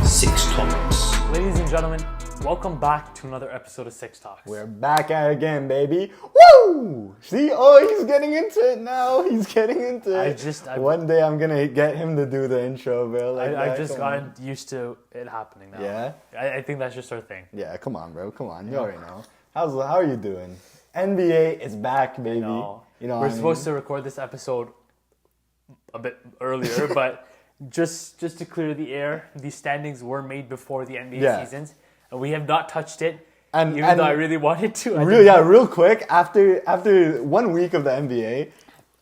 Six Talks. Ladies and gentlemen, welcome back to another episode of Six Talks. We're back at it again, baby. Woo! See? Oh, he's getting into it now. He's getting into it. One day I'm going to get him to do the intro, bro. I've just gotten used to it happening now. Yeah? I think that's just our thing. Yeah, come on, bro. Come on. You already know. How are you doing? NBA is back, baby. No. You know We're supposed to record this episode a bit earlier, but just to clear the air, these standings were made before the NBA seasons, and we have not touched it, even though I really wanted to. Real quick, after 1 week of the NBA,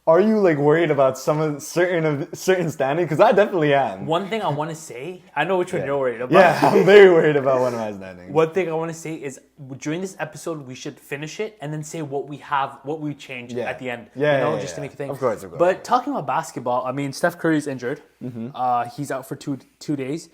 are you like worried about certain standings? Because I definitely am. One thing I want to say, I know which one you're worried about. Yeah, I'm very worried about one of my standings. One thing I want to say is during this episode we should finish it and then say what we changed at the end. Just to make a thing. Of course. But talking about basketball, I mean, Steph Curry's injured. Mm-hmm. He's out for two days.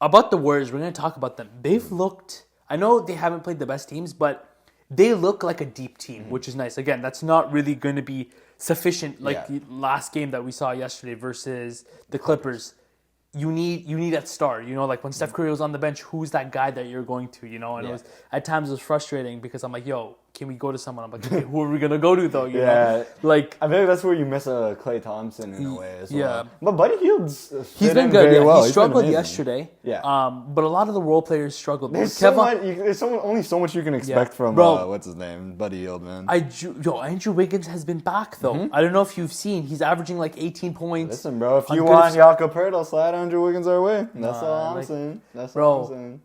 About the Warriors, we're going to talk about them. They've looked. I know they haven't played the best teams, but they look like a deep team, which is nice. Again, that's not really going to be sufficient like the last game that we saw yesterday versus the Clippers. You need that star, like when Steph Curry was on the bench, who's that guy that you're going to, and it was at times it was frustrating because I'm like, yo, can we go to someone? I'm like, okay, who are we gonna go to though? You know? Like I think that's where you miss a Klay Thompson in a way as well. Yeah, but Buddy Hield's he's been good. Very well. He struggled yesterday. Yeah, but a lot of the role players struggled. There's only so much you can expect from what's his name, Buddy Hield, man. Andrew Wiggins has been back though. Mm-hmm. I don't know if you've seen. He's averaging like 18 points. Listen, bro, if you want Jakob Poeltl, slide Andrew Wiggins our way. That's all I'm saying. All I'm saying.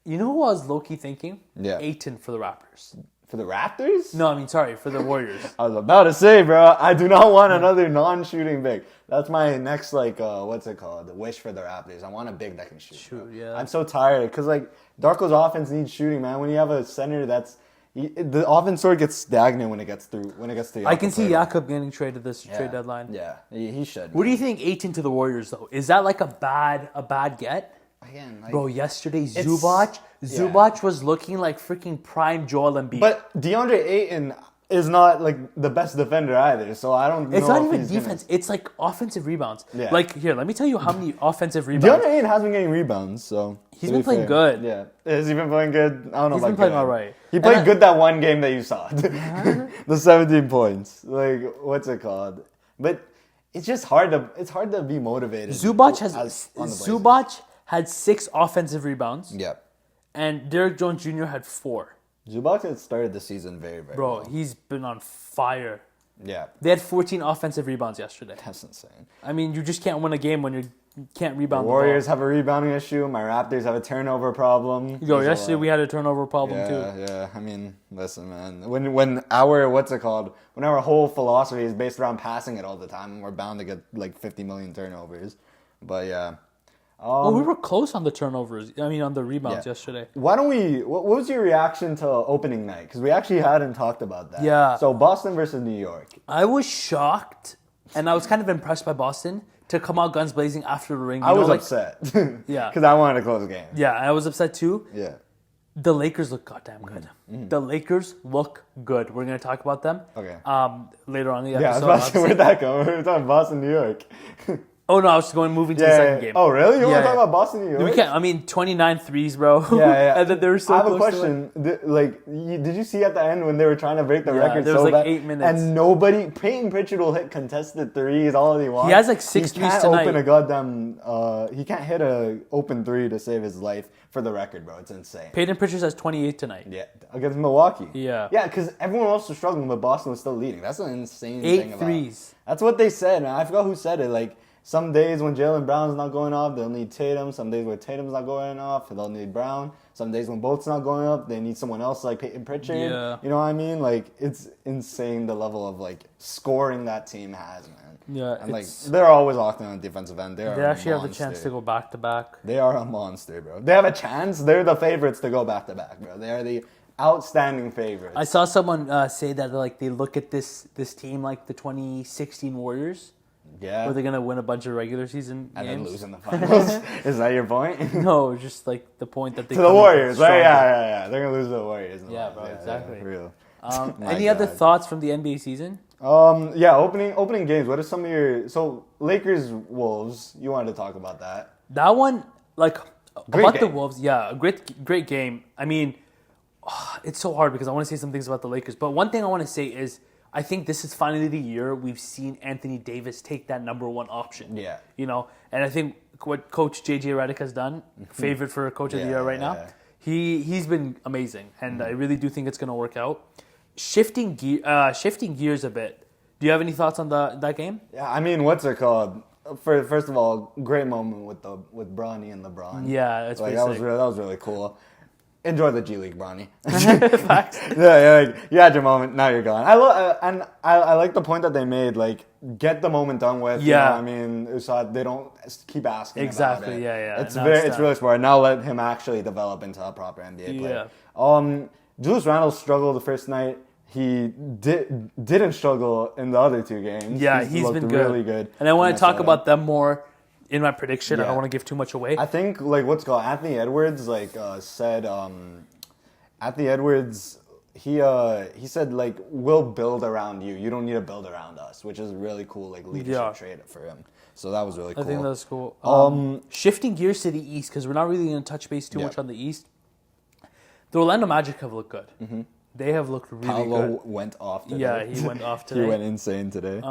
You know who I was low-key thinking? Yeah. Ayton for the Raptors. For the Raptors? No, I mean, sorry, for the Warriors. I was about to say, bro, I do not want another non-shooting big. That's my next, what's it called? The wish for the Raptors. I want a big that can shoot. Yeah. I'm so tired because, Darko's offense needs shooting, man. When you have a center the offense sort of gets stagnant when it gets to Jakob. I can see Jakob getting traded this trade deadline. Yeah, he should. What do you think Ayton to the Warriors, though? Is that like a bad get? Again, bro, yesterday Zubac was looking like freaking prime Joel Embiid. But DeAndre Ayton is not the best defender either, so I don't know. It's not even defense. It's like offensive rebounds. Yeah. Here, let me tell you how many offensive rebounds. DeAndre Ayton has been getting rebounds, so he's been playing good. Yeah, has he been playing good? I don't know. He's been playing all right. He played good that one game that you saw, the 17 points. What's it called? But it's just hard to be motivated. Zubac had 6 offensive rebounds. Yeah. And Derrick Jones Jr. had 4. Zubac had started the season very, very well. He's been on fire. Yeah. They had 14 offensive rebounds yesterday. That's insane. I mean, you just can't win a game when you can't rebound the Warriors have a rebounding issue. My Raptors have a turnover problem. Yesterday we had a turnover problem too. Yeah. I mean, listen, man. When our whole philosophy is based around passing it all the time, we're bound to get 50 million turnovers. But yeah. We were close on the turnovers. I mean, on the rebounds yesterday. Why don't we? What was your reaction to opening night? Because we actually hadn't talked about that. Yeah. So Boston versus New York. I was shocked, and I was kind of impressed by Boston to come out guns blazing after the ring. I was upset. Yeah. Because I wanted to close the game. Yeah, I was upset too. Yeah. The Lakers look goddamn good. Mm-hmm. The Lakers look good. We're going to talk about them. Okay. Later on in the episode. Yeah, I was about to say, where'd that go? We were talking Boston, New York. Oh, no, I was moving to the second game. Oh, really? You want to talk about Boston, New York? We can't. I mean, 29 threes, bro. Yeah. And then they were so close. I have a question. Did you see at the end when they were trying to break the record there was 8 minutes. And Peyton Pritchard will hit contested threes all he wants. He has 6 threes tonight. He can't hit a open 3 to save his life for the record, bro. It's insane. Peyton Pritchard has 28 tonight. Yeah, against Milwaukee. Yeah. Yeah, because everyone else was struggling, but Boston was still leading. That's an insane thing 8 threes. That's what they said, man. I forgot who said it. Some days when Jaylen Brown's not going off, they'll need Tatum. Some days when Tatum's not going off, they'll need Brown. Some days when both's not going up, they need someone else like Peyton Pritchard. Yeah. You know what I mean? It's insane the level of scoring that team has, man. Yeah. And they're always often on the defensive end. They actually have the chance to go back to back. They are a monster, bro. They have a chance. They're the favorites to go back to back, bro. They are the outstanding favorites. I saw someone say that they look at this team like the 2016 Warriors. Yeah. Where they're going to win a bunch of regular season and games. then lose in the finals. Is that your point? No, just the point that they to the Warriors, right? Yeah. They're going to lose to the Warriors. Bro, exactly. For real. Any other thoughts from the NBA season? Yeah, opening games. What are some of your Lakers Wolves? You wanted to talk about that? That one, like Great about the game. Wolves, yeah, a great game. I mean, it's so hard because I want to say some things about the Lakers, but one thing I want to say is I think this is finally the year we've seen Anthony Davis take that number one option. Yeah. You know, and I think what Coach JJ Redick has done, favorite for Coach of the Year right now, he's been amazing, and I really do think it's going to work out. Shifting gears a bit. Do you have any thoughts on that game? Yeah, I mean, what's it called? First of all, great moment with Bronny and LeBron. Yeah, it's like pretty that was really cool. Enjoy the G League, Bronny. Facts. You had your moment. Now you're gone. I like the point that they made. Like, get the moment done with. Yeah. You know, I mean, so they don't keep asking. Exactly. About it. Yeah. It's really smart. Now let him actually develop into a proper NBA player. Yeah. Julius Randle struggled the first night. He didn't struggle in the other two games. Yeah, he's been good. Really good. And I want to talk about them more in my prediction. Yeah. I don't want to give too much away. I think Anthony Edwards said Anthony Edwards he said like we'll build around you. You don't need to build around us, which is a really cool leadership trait for him. So that was really cool. I think that's cool. Shifting gears to the East because we're not really going to touch base too much on the East. The Orlando Magic have looked good. Mm-hmm. They have looked really Paolo good. went off today. Yeah, he went off today. He went insane today.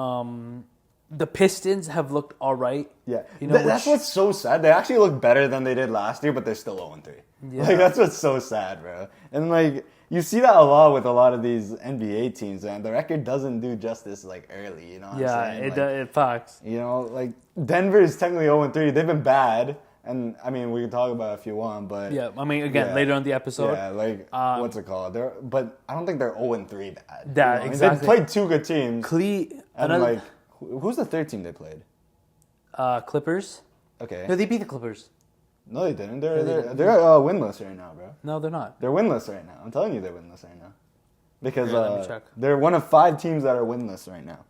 The Pistons have looked all right. Yeah, you know, that's what's so sad. They actually look better than they did last year, but they're still 0-3. Yeah. Like that's what's so sad, bro. And like you see that a lot with a lot of these NBA teams, and the record doesn't do justice like early. You know what I'm saying? It facts. You know, like Denver is technically 0-3. They've been bad, and I mean we can talk about it if you want, but yeah, I mean again later on the episode. Yeah, like what's it called? But I don't think they're 0-3 bad. Yeah, you know? exactly. They played two good teams. And like who's the third team they played? Clippers. Okay. No, they beat the Clippers. No, they didn't. They're winless right now, bro. No, they're not. They're winless right now. I'm telling you, they're winless right now. Because let me check. they're one of 5 teams that are winless right now.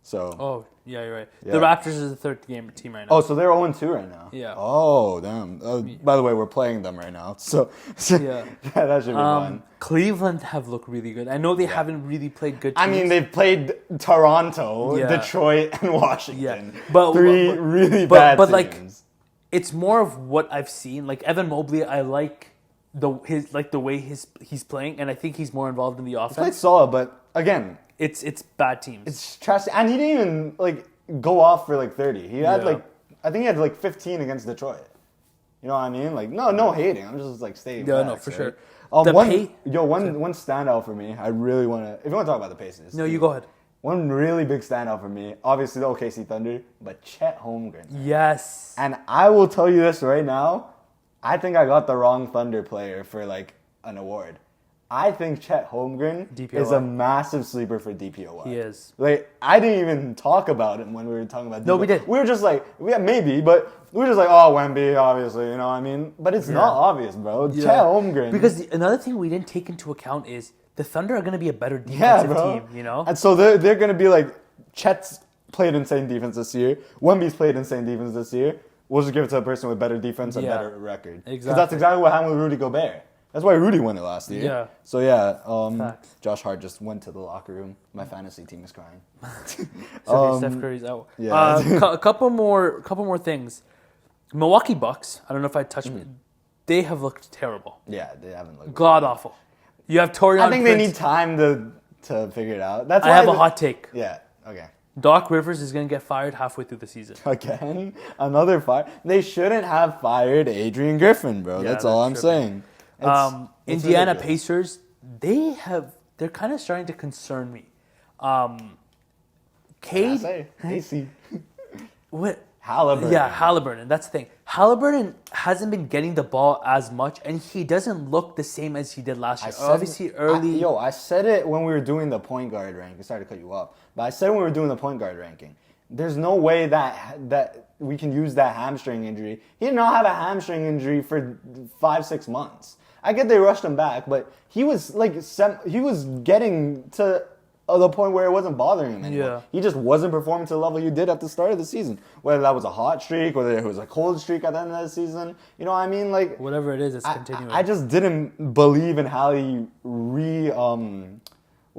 So. Oh, yeah, you're right. Yeah. The Raptors is the third team right now. Oh, so they're 0-2 right now. Yeah. Oh, damn. By the way, we're playing them right now, so yeah, that should be fun. Cleveland have looked really good. I know they haven't really played good teams. I mean, they've played Toronto, Detroit, and Washington. Yeah, but three really bad but teams. like, it's more of what I've seen. Like Evan Mobley, I like the way he's playing, and I think he's more involved in the offense. He played solid, but again, it's bad teams. It's trash, and he didn't even go off for 30. He had I think he had 15 against Detroit. You know what I mean? No hating. I'm just stating. Yeah, facts, no, for right? sure. One standout for me. I really want to. If you want to talk about the Pacers, No, you go ahead. One really big standout for me, obviously the OKC Thunder, but Chet Holmgren. Yes. And I will tell you this right now. I think I got the wrong Thunder player for an award. I think Chet Holmgren is a massive sleeper for DPOY. He is. I didn't even talk about him when we were talking about DPOY. No, we did. We were just maybe, but we were just oh, Wemby, obviously, you know what I mean? But it's not obvious, bro. Yeah. Chet Holmgren. Because another thing we didn't take into account is the Thunder are going to be a better defensive team, you know? And so they're going to be Chet's played insane defense this year. Wemby's played insane defense this year. We'll just give it to a person with better defense and better record. Exactly. Because that's exactly what happened with Rudy Gobert. That's why Rudy won it last year. Yeah. So yeah, Josh Hart just went to the locker room. My fantasy team is crying. Steph Curry's out. Yeah. A couple more things. Milwaukee Bucks. I don't know if I touched it. They have looked terrible. Yeah, they haven't looked god awful. You have Torian. I think Prince. they need time to figure it out. That's I why have a hot take. Yeah. Okay. Doc Rivers is going to get fired halfway through the season. Again, another fire. They shouldn't have fired Adrian Griffin, bro. Yeah, that's all I'm saying. It's Indiana ridiculous. Pacers, they're kind of starting to concern me. Cade, AC. what? Halliburton. Yeah, Halliburton. That's the thing. Halliburton hasn't been getting the ball as much, and he doesn't look the same as he did last year. Obviously, early. I said it when we were doing the point guard ranking. Sorry to cut you off, but I said when we were doing the point guard ranking, there's no way that we can use that hamstring injury. He did not have a hamstring injury for 5-6 months. I get they rushed him back, but he was he was getting to the point where it wasn't bothering him anymore. Yeah. He just wasn't performing to the level you did at the start of the season. Whether that was a hot streak, whether it was a cold streak at the end of the season. You know what I mean? Whatever it is, it's continuing. I just didn't believe in how he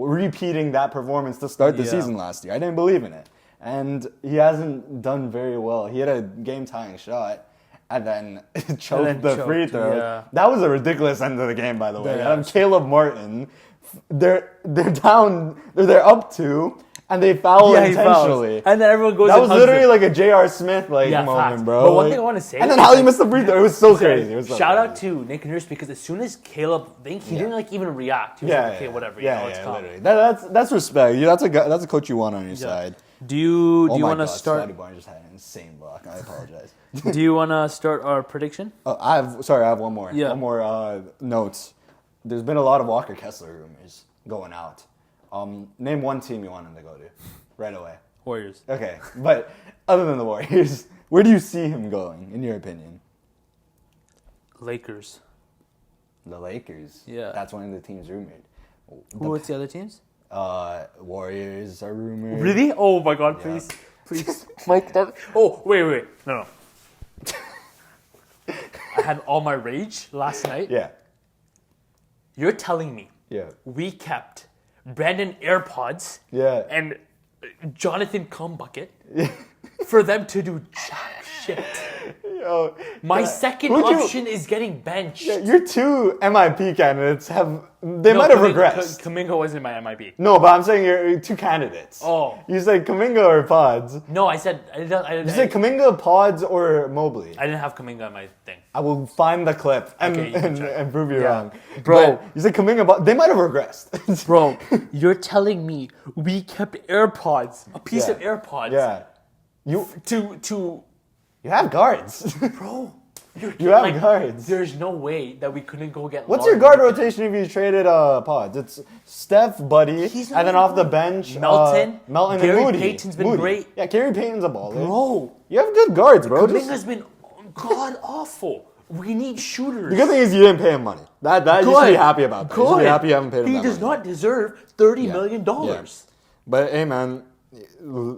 repeating that performance to start the Yeah. season last year. I didn't believe in it. And he hasn't done very well. He had a game-tying shot and then choked the free throw. yeah. That was a ridiculous end of the game, by the way. Yeah. Caleb Martin, they're down, they're up 2, and they foul Yeah, he fouls. intentionally. And then everyone goes That and was hugs literally him. like a J.R. Smith Yeah, moment, facts. bro. But one Like- thing I want to say and then is, how he like, missed the free throw. It was so crazy. It was so Shout out crazy. to Nick Nurse because as soon as Caleb, he didn't like even react. He was Yeah, like, okay, whatever. Yeah, it's yeah, calm. literally. That's respect. That's a coach you want on your side. Do you Oh my want to God, start? Scotty Barnes just had an insane block. I apologize. Do you want to start our prediction? I have one more. Yeah. One more notes. There's been a lot of Walker Kessler rumors going out. Name one team you want him to go to right away. Warriors. Okay, but other than the Warriors, where do you see him going, in your opinion? Lakers. The Lakers. Yeah. That's one of the teams rumored. What's the other teams? Warriors are rumored. Really? Oh my God! Yeah. Please, Mike. Oh wait, no. I had all my rage last night. Yeah. You're telling me Yeah. we kept Brandon AirPods Yeah. and Jonathan Cumbucket for them to do jack shit. Yo, My yeah. second Would you- option is getting benched. Yeah, your 2 MIP candidates might have regressed. Kaminga wasn't my MIP. No, but I'm saying your 2 candidates. Oh. You said Kaminga or Pods. No, I said I You said didn't Kaminga, Pods, or Mobley. have Kaminga in my thing. I will find the clip and, Okay, you can check. and prove you Yeah. wrong. Bro. But you said Kaminga, Pods. They might have regressed. Bro, you're telling me we kept AirPods, a piece Yeah. of AirPods, Yeah. You to have guards. bro. You have guards. There's no way that we couldn't go get. What's Laurie your guard Markkanen. rotation if you traded Pods? It's Steph, Buddy, He's not and then even off the good. bench, Melton, Melton, Gary and Moody. Payton's been Moody. great. Yeah, Gary Payton's a baller. Bro, You have good guards, bro. Kaminga's been god awful. We need shooters. The good thing is you didn't pay him money. That you should be happy about that. You should be happy you haven't paid him He that does money. not deserve $30 Yeah. million. Yeah. But hey, man,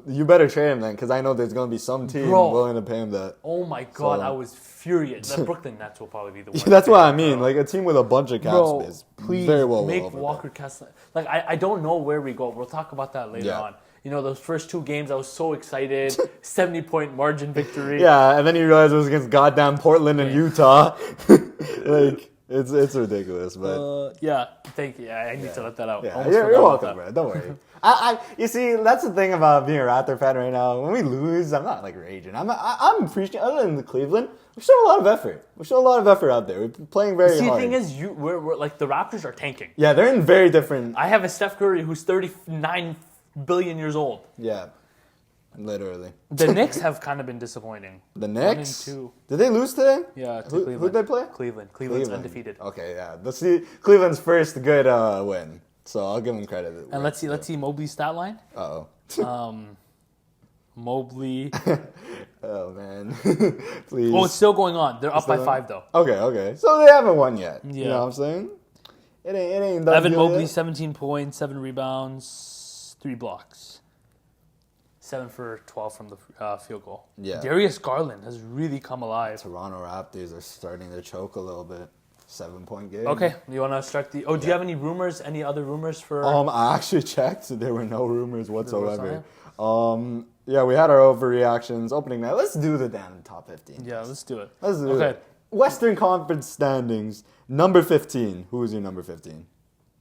you better trade him then, because I know there's gonna be some team Bro. willing to pay him that. Oh my god, So- I was furious. The Brooklyn Nets will probably be the one. That's what I mean. Like a team with a bunch of cap Bro, space, please very well make over Walker Kessler. Like I don't know where we go. We'll talk about that later Yeah. on. You know, those first 2 games, I was so excited. 70-point margin victory. Yeah, and then you realize it was against goddamn Portland and Utah. Like it's ridiculous, but Yeah. Thank you. I need to let that out. yeah, Almost you're forgot about welcome, that. bro. Don't worry. You see, that's the thing about being a Raptor fan right now. When we lose, I'm not like raging. I'm appreciating. Other than the Cleveland, we show a lot of effort. We show a lot of effort out there. We're playing very See, the hard. thing is, we're like the Raptors are tanking. Yeah, they're in very different. I have a Steph Curry who's 39 billion years old. Yeah, literally. The Knicks have kind of been disappointing. The 1 Knicks. and 2. Did they lose today? Yeah, to Who, Cleveland. who'd they play? Cleveland. Cleveland's undefeated. Okay, yeah. Let's see Cleveland's first good win. So I'll give them credit. And let's see Mobley's stat line. Uh-oh. Mobley. Oh, man. Please. Oh, it's still going on. They're up by Still 5 though. Okay. So they haven't won yet. You Yeah. know what I'm saying? It ain't done Evan deal Mobley, yet. 17 points, 7 rebounds, 3 blocks. 7 for 12 from the field goal. Yeah. Darius Garland has really come alive. Toronto Raptors are starting to choke a little bit. 7-point game. Okay, you want to start the... Oh, do you have any rumors? Any other rumors for... I actually checked. There were no rumors whatsoever. on Yeah, we had our overreactions opening night. Let's do the damn top 15. Yeah, let's do it. Let's do Okay. it. Western Conference standings. Number 15. Who is your number 15?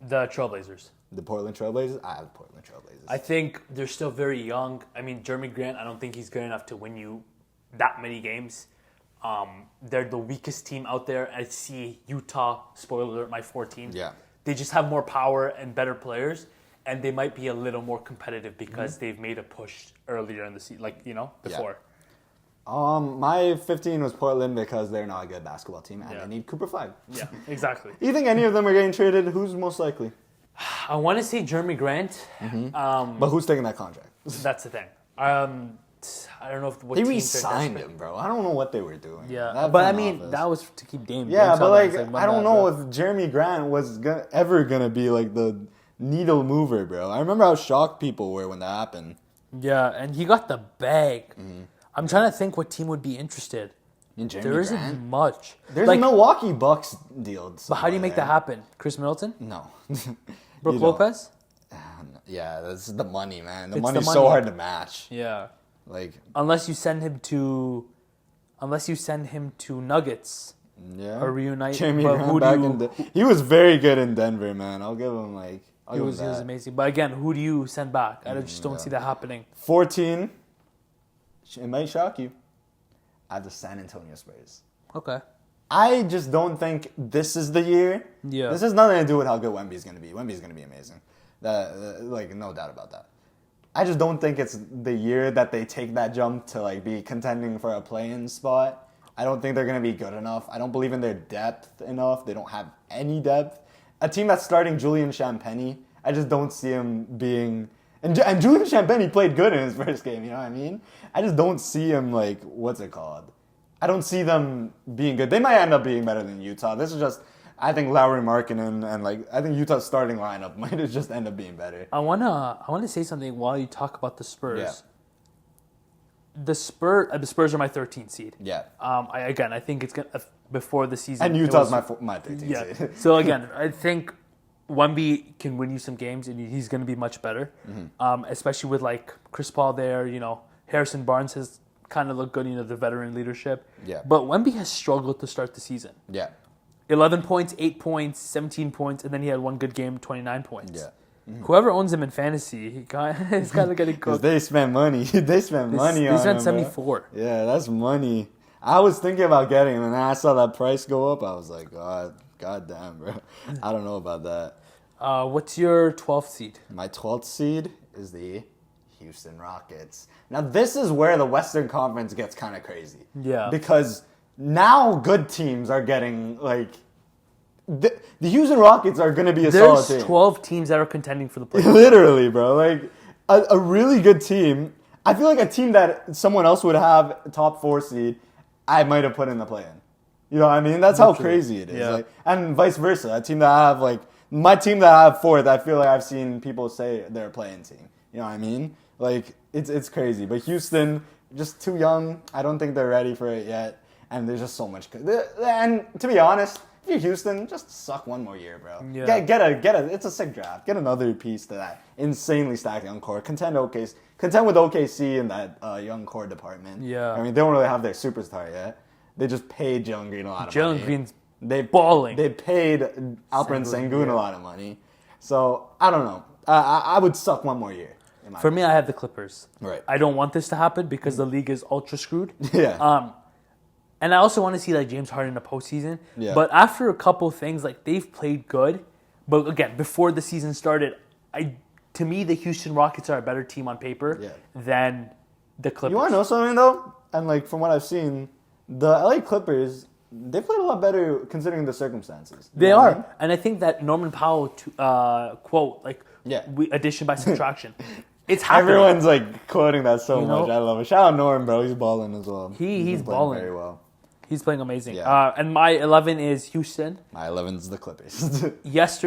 The Trailblazers. The Portland Trailblazers? I have Portland Trailblazers. I think they're still very young. I mean, Jeremy Grant, I don't think he's good enough to win you that many games. They're the weakest team out there. I see Utah, spoiler alert, my 14. Yeah. They just have more power and better players, and they might be a little more competitive because they've made a push earlier in the season, before. My 15 was Portland because they're not a good basketball team and Yeah. they need Cooper Flag. Yeah, exactly. You think any of them are getting traded? Who's most likely? I want to say Jeremy Grant. But who's taking that contract? That's the thing. I don't know if what They teams are re-signed desperate. him, bro. I don't know what they were doing. Yeah, That but I front mean office. that was to keep Dame. Yeah, Dame but saw that like and said, I don't "My know bad, bro." if Jeremy Grant was ever gonna be like the needle mover, bro. I remember how shocked people were when that happened. Yeah, and he got the bag. I'm trying to think what team would be interested. In Jeremy There isn't Grant? much. There's like, a Milwaukee Bucks deal. but how do you make that happen? Chris Middleton, No. Brooke You don't. Lopez. Yeah, that's the money, man. The It's money's the so money. hard to match. Yeah. Like, Unless you send him to Nuggets yeah. or reunite. Jeremy but Grant who back do in you, he was very good in Denver, man. I'll give him he was that. amazing. But again, who do you send back? I just don't see that happening. 14. It might shock you. I have the San Antonio Spurs. Okay. I just don't think this is the year. Yeah. This has nothing to do with how good Wemby's going to be. Wemby's going to be amazing. No doubt about that. I just don't think it's the year that they take that jump to like be contending for a play-in spot. I don't think they're going to be good enough. I don't believe in their depth enough. They don't have any depth. A team that's starting Julian Champagny, I just don't see him being... And Julian Champagny played good in his first game, you know what I mean? I just don't see him like, what's it called? I don't see them being good. They might end up being better than Utah. This is just... I think Lowry Markkanen and I think Utah's starting lineup might just end up being better. I wanna say something while you talk about the Spurs. Yeah. The Spurs are my 13th seed. Yeah. I think it's gonna before the season. And Utah's my 13th yeah. seed. So again, I think Wemby can win you some games, and he's going to be much better. Especially with like Chris Paul there. You know, Harrison Barnes has kind of looked good. You know, the veteran leadership. Yeah. But Wemby has struggled to start the season. Yeah. 11 points, 8 points, 17 points, and then he had one good game, 29 points. Yeah. Whoever owns him in fantasy, he's kind of getting Because cooked. they spend money. They spent money on They spent him, 74. Bro. Yeah, that's money. I was thinking about getting him, and then I saw that price go up. I was like, God damn, bro. I don't know about that. What's your 12th seed? My 12th seed is the Houston Rockets. Now, this is where the Western Conference gets kind of crazy. Yeah. Because now good teams are getting, like... The Houston Rockets are going to be a solid team. There's 12 teams that are contending for the playoffs. Literally, bro. Like, a really good team. I feel like a team that someone else would have top 4 seed, I might have put in the play-in. You know what I mean? That's how crazy it is. Yeah. Like, and vice versa. A team that I have, like... My team that I have 4th, I feel like I've seen people say they're a play-in team. You know what I mean? Like, it's crazy. But Houston, just too young. I don't think they're ready for it yet. And there's just so much... And to be honest... If you're Houston, just suck one more year, bro. Yeah. Get a. It's a sick draft. Get another piece to that insanely stacked young core. Contend with OKC in that young core department. Yeah. I mean, they don't really have their superstar yet. They just paid Jalen Green a lot of money. Jalen Green's They balling. They paid Alperen Sengun a lot of money. So I don't know. I would suck one more year. For me, I have the Clippers. Right. I don't want this to happen because the league is ultra screwed. Yeah. And I also want to see like James Harden in the postseason. Yeah. But after a couple things, like they've played good. But again, before the season started, to me the Houston Rockets are a better team on paper than the Clippers. You want to know something though? And like from what I've seen, the LA Clippers, they played a lot better considering the circumstances. You They know what I are, mean? and I think that Norman Powell quote like addition by subtraction. It's happening. Everyone's like quoting that so You know? much. I love it. Shout out Norm, bro. He's balling as well. He's been playing balling very well. He's playing amazing. Yeah. And my 11 is Houston. My 11's the Clippers. Last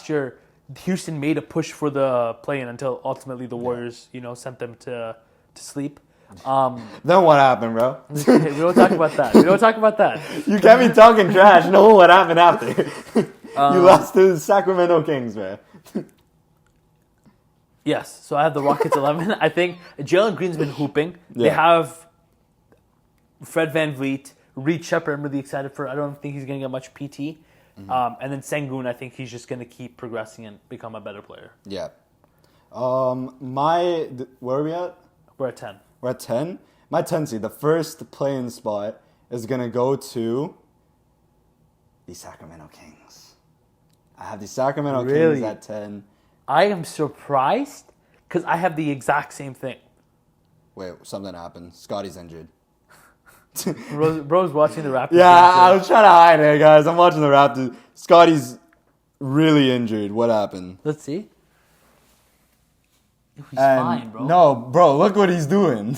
year, Houston made a push for the play-in until ultimately the Warriors, sent them to sleep. Then what happened, bro? We don't talk about that. You can't be talking trash. Know what happened after. You lost to the Sacramento Kings, man. Yes, so I have the Rockets 11. I think Jalen Green's been hooping. They Yeah. have Fred VanVleet, Reed Shepard. I'm really excited for. I don't think he's going to get much PT. And then Sengun, I think he's just going to keep progressing and become a better player. Yeah. Where are we at? We're at 10. We're at 10. My 10 seed, the first play-in spot, is going to go to the Sacramento Kings. I have the Sacramento Kings at 10. I am surprised because I have the exact same thing. Wait, something happened. Scotty's injured. Bro's watching the Raptors. Yeah, I was trying to hide it, guys. I'm watching the Raptors. Scotty's really injured. What happened? Let's see. He's fine, bro. No, bro, look what he's doing.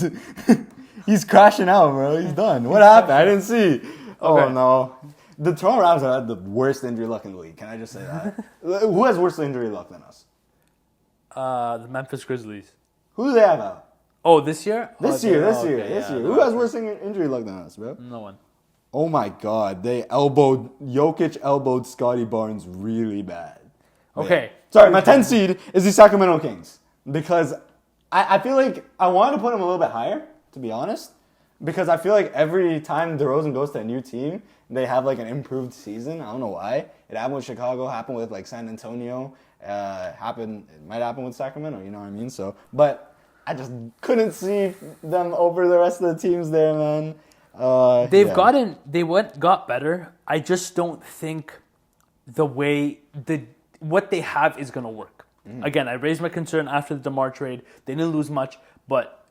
He's crashing out, bro. He's done. What happened? I didn't see. Oh, Okay. no. The Toronto Raptors had the worst injury luck in the league. Can I just say that? Who has worse injury luck than us? The Memphis Grizzlies. Who do they have out? Oh, this year? This year. Who has worse injury luck than us, bro? No one. Oh, my God. Jokic elbowed Scotty Barnes really bad. Okay, Sorry, my 10 seed is the Sacramento Kings. Because I feel like I wanted to put them a little bit higher, to be honest. Because I feel like every time DeRozan goes to a new team, they have like an improved season. I don't know why. It happened with Chicago, happened with like San Antonio, it might happen with Sacramento, you know what I mean? So, but I just couldn't see them over the rest of the teams there, man. Got better. I just don't think what they have is gonna work. Again, I raised my concern after the DeMar trade. They didn't lose much, but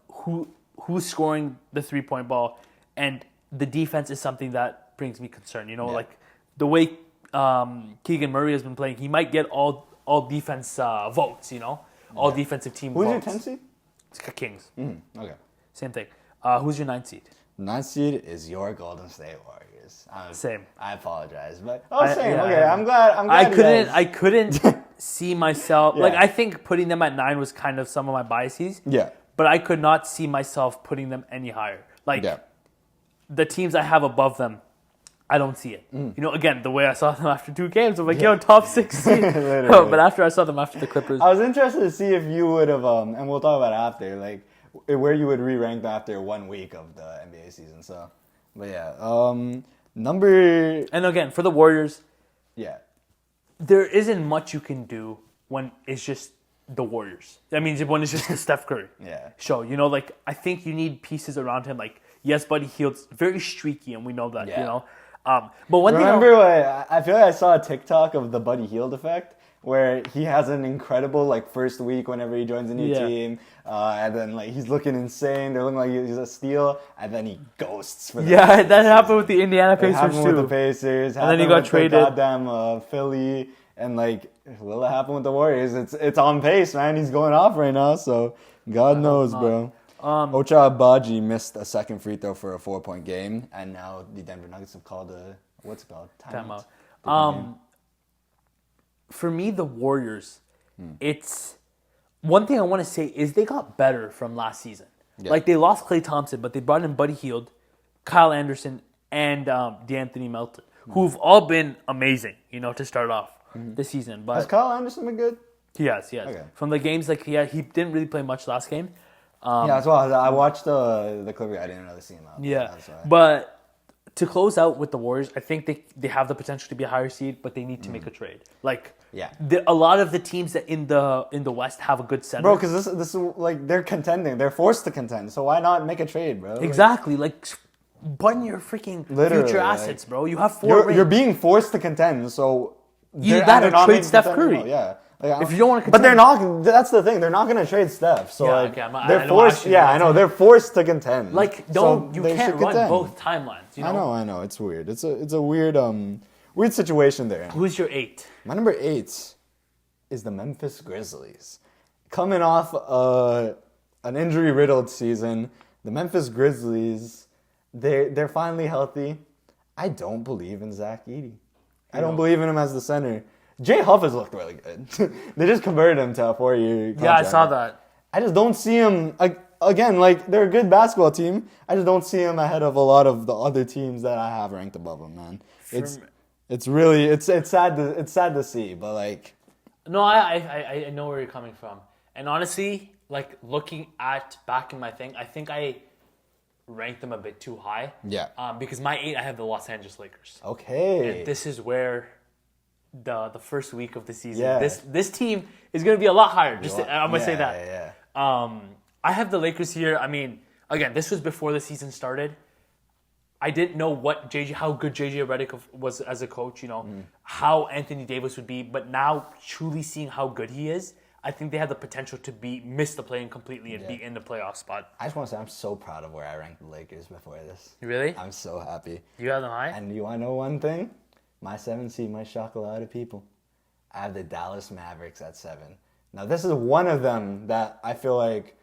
who's scoring the 3-point ball, and the defense is something that brings me concern. Like the way Keegan Murray has been playing, he might get all defense votes. All defensive team Who's votes. your 10 seed? It's Kings. Okay. Same thing. Who's your 9 seed? 9 seed is your Golden State Warriors. Same. I apologize, but same. Yeah, okay, I'm glad. I couldn't see myself Yeah. like I think putting them at 9 was kind of some of my biases. Yeah. But I could not see myself putting them any higher. Like the teams I have above them, I don't see it. Again, the way I saw them after 2 games, I'm like, top 6 seed. But after I saw them after the Clippers, I was interested to see if you would have, and we'll talk about it after, like where you would re-rank them after 1 week of the NBA season. So, but yeah, number. And again, for the Warriors, Yeah. there isn't much you can do when it's just the Warriors. I mean, when it's just the Steph Curry show. Like I think you need pieces around him. Like yes, Buddy Hield's very streaky, and we know that. Yeah. But one Remember, I feel like I saw a TikTok of the Buddy Hield effect, where he has an incredible like first week whenever he joins a new team, and then like he's looking insane. They're looking like he's a steal, and then he ghosts. For that happened with the Indiana Pacers happened too. with the Pacers, and then he got traded. Goddamn Philly, and like will it happen with the Warriors? It's on pace, man. He's going off right now, so God knows, bro. Ocha Abaji missed a second free throw for a 4-point game, and now the Denver Nuggets have called timeout. For me, the Warriors, it's one thing I want to say is they got better from last season. Yeah. Like they lost Klay Thompson, but they brought in Buddy Hield, Kyle Anderson, and DeAnthony Melton, who've all been amazing, to start off the season. But has Kyle Anderson been good? He has. Okay. From the games, he didn't really play much last game. As well. I watched the Clippers. I didn't really see him out. Yeah, but to close out with the Warriors, I think they have the potential to be a higher seed, but they need to make a trade. A lot of the teams that in the West have a good center. Bro, because this is like they're contending. They're forced to contend. So why not make a trade, bro? Exactly. Button your freaking future assets, bro. You have 4 rings. You're being forced to contend. So either that or trade Steph Curry. Yeah. If you don't want to, but they're not. That's the thing. They're not going to trade Steph. So they're forced. I know they're forced to contend. You can't run both timelines. I know. It's weird. It's a weird situation there. Who's your 8? My number 8 is the Memphis Grizzlies, coming off an injury-riddled season. The Memphis Grizzlies, they're finally healthy. I don't believe in Zach Edey. I don't believe in him as the center. Jay Huff has looked really good. They just converted him to a 4-year contract. Yeah, I saw that. I just don't see him, again, they're a good basketball team. I just don't see him ahead of a lot of the other teams that I have ranked above him, man. It's really, it's sad to see, but No, I know where you're coming from. And honestly, looking back in my thing, I think I ranked them a bit too high. Yeah. Because my 8, I have the Los Angeles Lakers. Okay. And this is where the first week of the season, this team is going to be a lot higher. I'm going to say that. Yeah. I have the Lakers here. I mean, again, this was before the season started. I didn't know how good JJ Redick was as a coach, how Anthony Davis would be. But now, truly seeing how good he is, I think they have the potential to miss the play-in completely and be in the playoff spot. I just want to say I'm so proud of where I ranked the Lakers before this. Really? I'm so happy. You have them high? And you want to know one thing? My 7 seed might shock a lot of people. I have the Dallas Mavericks at 7. Now, this is one of them that I feel like,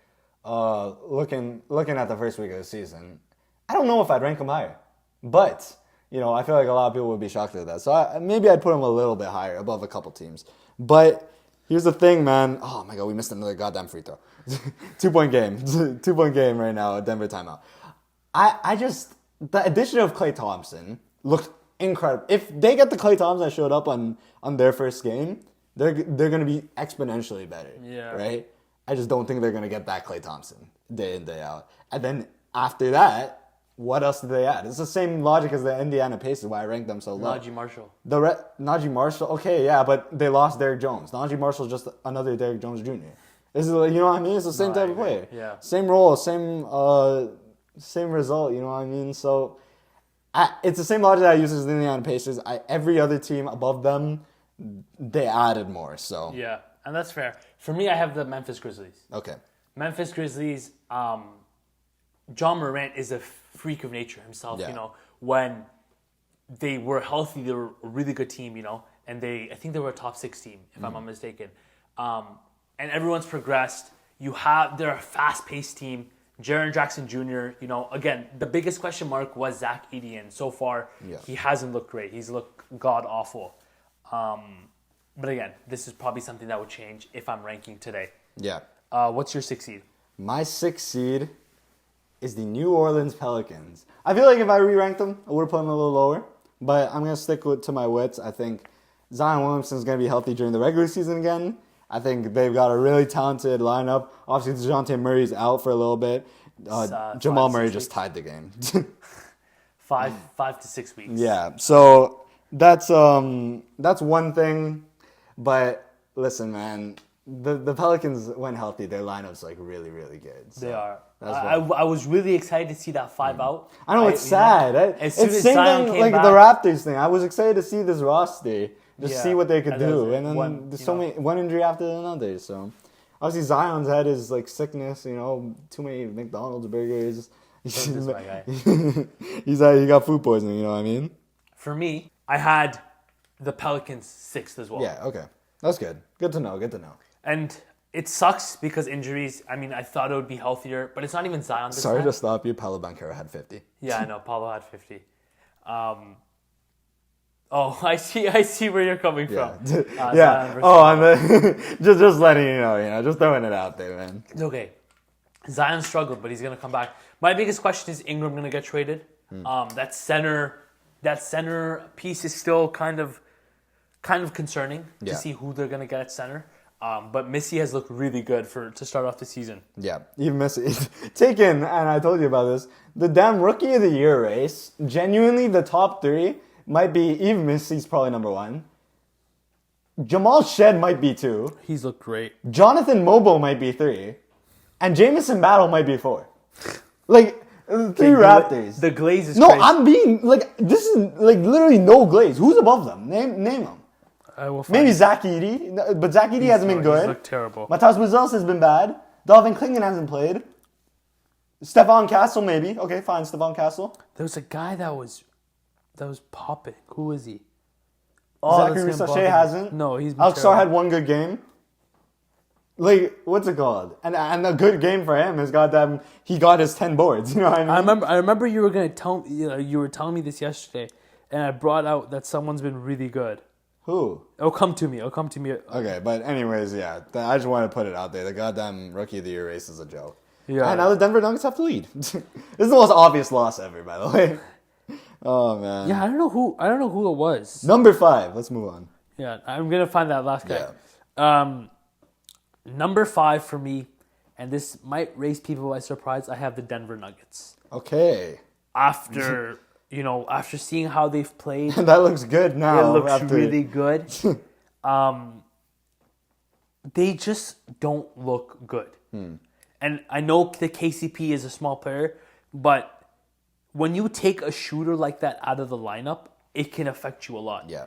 looking at the first week of the season, I don't know if I'd rank them higher. But, I feel like a lot of people would be shocked at that. So maybe I'd put them a little bit higher, above a couple teams. But here's the thing, man. Oh, my God, we missed another goddamn free throw. 2-point game. 2-point game right now, Denver timeout. The addition of Klay Thompson looked incredible. If they get the Klay Thompson that showed up on their first game, they're going to be exponentially better. Yeah. Right? I just don't think they're going to get that Klay Thompson day in, day out. And then after that, what else do they add? It's the same logic as the Indiana Pacers, why I ranked them so low. Najee Marshall. Najee Marshall, okay, yeah, but they lost Derrick Jones. Najee Marshall's just another Derrick Jones Jr. This is, you know what I mean? It's the same type of player. Yeah. Same role, same result, you know what I mean? So it's the same logic that I use as the Indiana Pacers. Every other team above them, they added more. So Yeah, and that's fair. For me, I have the Memphis Grizzlies. okay. Memphis Grizzlies, John Morant is a freak of nature himself. Yeah. You know, when they were healthy, they were a really good team. You know, and I think they were a top 6 team, if I'm not mistaken. And everyone's progressed. They're a fast-paced team. Jaren Jackson Jr., you know, again, the biggest question mark was Zach Edey, and so far, he hasn't looked great. He's looked god-awful. But again, this is probably something that would change if I'm ranking today. Yeah. What's your 6th seed? My 6th seed is the New Orleans Pelicans. I feel like if I re-ranked them, I would have put them a little lower. But I'm going to stick to my wits. I think Zion Williamson's going to be healthy during the regular season again. I think they've got a really talented lineup. Obviously, DeJounte Murray's out for a little bit. Jamal Murray just tied the game. 5 to 6 weeks. Yeah, so that's one thing. But listen, man, the Pelicans, when healthy, their lineup's like really, really good. So They are. that's I was really excited to see that 5 out. I know it's sad. As soon It's as same Zion thing came like back, the Raptors thing. I was excited to see this roster, just Yeah, see what they could and do, there's and then one, there's you so know. many one injury after another. So obviously Zion's had his like sickness, you know, too many McDonald's burgers. This is my guy. He got food poisoning. You know what I mean? For me, I had the Pelicans 6th as well. Yeah. Okay. That's good. Good to know. And it sucks because injuries. I mean, I thought it would be healthier, but it's not even Zion this Sorry time. to stop you. Paulo Banchero had 50. Yeah, I know. Paulo had 50. I see where you're coming Yeah. from. Yeah. Zion versus I'm just letting you know, just throwing it out there, man. It's okay. Zion struggled, but he's gonna come back. My biggest question is Ingram gonna get traded? That center piece is still kind of concerning Yeah. to see who they're gonna get at center. But Missy has looked really good to start off the season. Yeah, even Messi. Taken, and I told you about this, the damn Rookie of the Year race, genuinely the top 3 might be, even Messy's probably number 1. Jamal Shed might be 2. He's looked great. Jonathan Mobo might be 3. And Jamison Battle might be 4. Like, 3 Raptors. The glaze is No, crazy. I'm being, like, this is, like, literally no glaze. Who's above them? Name them. I will find Maybe it. Zach Edey, but Zach Edey hasn't been He's good. looked terrible. Matas Buzelis has been bad. Dalvin Klingon hasn't played. Stephon Castle, maybe. Okay, fine, Stephon Castle. There was a guy that was popping. Who is he? Zachary that's gonna Sachet bother me. hasn't. No, he's been Alex terrible. Sarr had one good game. Like, what's it called? And a good game for him is goddamn, he got his 10 boards. You know what I mean? I remember you were gonna tell you were telling me this yesterday, and I brought out that someone's been really good. Who? It'll come to me. Okay, but anyways, yeah. I just want to put it out there. The goddamn Rookie of the Year race is a joke. Yeah. And now the Denver Nuggets have to lead. This is the most obvious loss ever, by the way. Oh, man. Yeah, I don't know who it was. Number 5. Let's move on. Yeah, I'm gonna find that last guy. Yeah. Number 5 for me, and this might raise people by surprise. I have the Denver Nuggets. Okay. After seeing how they've played, That looks good now. it looks after- really good. They just don't look good. And I know the KCP is a small player, but when you take a shooter like that out of the lineup, it can affect you a lot. Yeah.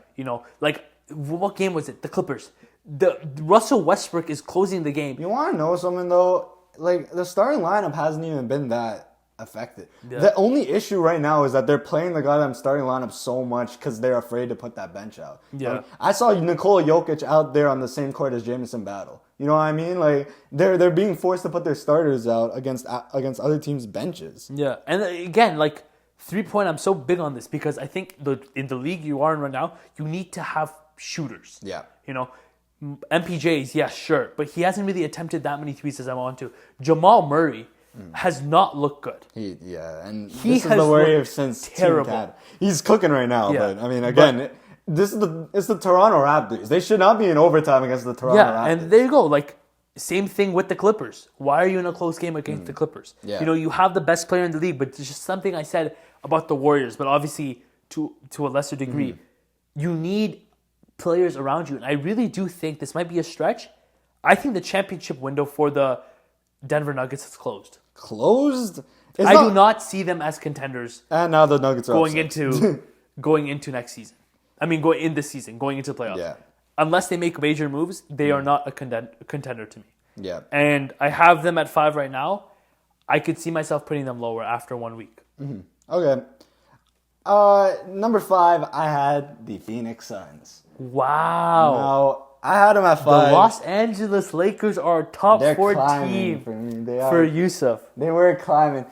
Like what game was it? The Clippers. The Russell Westbrook is closing the game. You want to know something, though? Like, the starting lineup hasn't even been that affected. Yeah. The only issue right now is that they're playing the goddamn starting lineup so much because they're afraid to put that bench out. Yeah. I saw Nikola Jokic out there on the same court as Jamison Battle. You know what I mean? Like, they're being forced to put their starters out against other teams' benches. Yeah, and again, like 3-point, I'm so big on this because I think in the league you are in right now, you need to have shooters. Yeah. MPJs, yeah, sure, but he hasn't really attempted that many threes as I want to. Jamal Murray has not looked good. And He this is has the worry of looked since terrible. Team Cat. He's cooking right now, Yeah. but I mean, again, it's the Toronto Raptors. They should not be in overtime against the Toronto Raptors. And there you go. Like, same thing with the Clippers. Why are you in a close game against the Clippers? Yeah. You know, you have the best player in the league, but it's just something I said about the Warriors, but obviously to a lesser degree. You need players around you, and I really do think this might be a stretch. I think the championship window for the Denver Nuggets is closed. Closed? I do not see them as contenders And now the Nuggets are going upset. going into next season. I mean, going in this season, going into the playoffs. Yeah. Unless they make major moves, they are not a contender to me. Yeah. And I have them at 5 right now. I could see myself putting them lower after 1 week. Okay. Number 5, I had the Phoenix Suns. Wow. Now, I had them at 5. The Los Angeles Lakers are a top They're 4 climbing team for me. for Yousuf. They were climbing.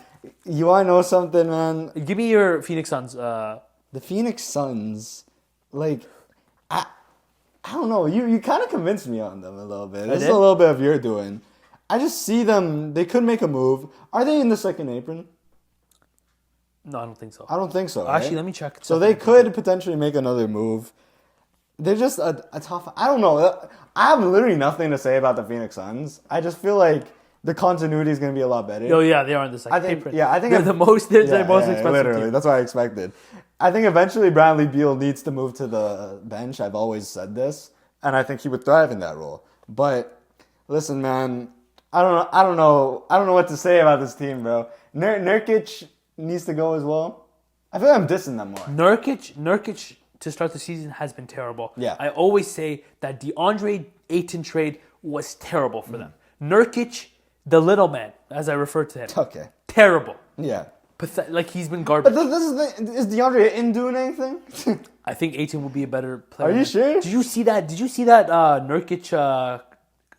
You want to know something, man? Give me your Phoenix Suns. The Phoenix Suns, like, I don't know. You kind of convinced me on them a little bit. This is a little bit of your doing. I just see them. They could make a move. Are they in the second apron? No, I don't think so. I don't think so. Actually, right? let me check. So they could potentially make another move. They're just a tough. I don't know. I have literally nothing to say about the Phoenix Suns. I just feel like the continuity is going to be a lot better. Oh yeah, they are in the second I think. apron. Yeah, I think they're the most. They're the most expensive literally, team. that's what I expected. I think eventually Bradley Beal needs to move to the bench. I've always said this, and I think he would thrive in that role. But listen, man, I don't know what to say about this team, bro. Nurkic needs to go as well. I feel like I'm dissing them more. Nurkic to start the season has been terrible. Yeah. I always say that DeAndre Ayton trade was terrible for them. Nurkic, the little man, as I refer to him. Okay. Terrible. Yeah. Like he's been garbage. But is DeAndre Ayton doing anything? I think Ayton would be a better player. Are you sure? Did you see that Nurkic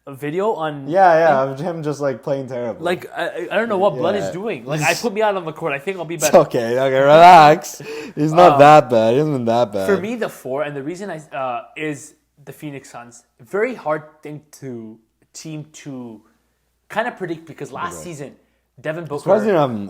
video on? Yeah, of him just like playing terrible. Like I don't know what Blood is doing. Like I put me out on the court. I think I'll be It's better. okay, relax. He's not that bad. He hasn't been that bad. For me, the 4, and the reason is the Phoenix Suns. Very hard team to kind of predict because last season Devin Booker, surprised you didn't have him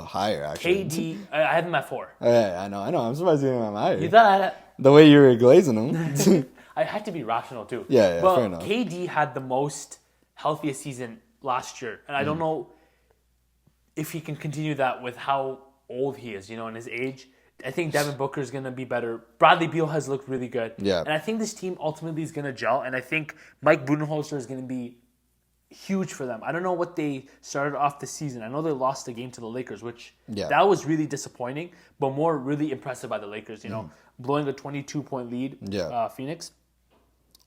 higher, actually. KD, I had them at 4. Yeah, I know. I'm surprised you didn't have him higher. You thought The way you were glazing him. I had to be rational too. Yeah, but fair enough. KD had the most healthiest season last year, and I don't know if he can continue that with how old he is, and his age. I think Devin Booker is going to be better. Bradley Beal has looked really good. Yeah. And I think this team ultimately is going to gel, and I think Mike Budenholzer is going to be huge for them. I don't know what they started off the season. I know they lost the game to the Lakers, which that was really disappointing, but more really impressive by the Lakers, blowing a 22-point lead, Phoenix.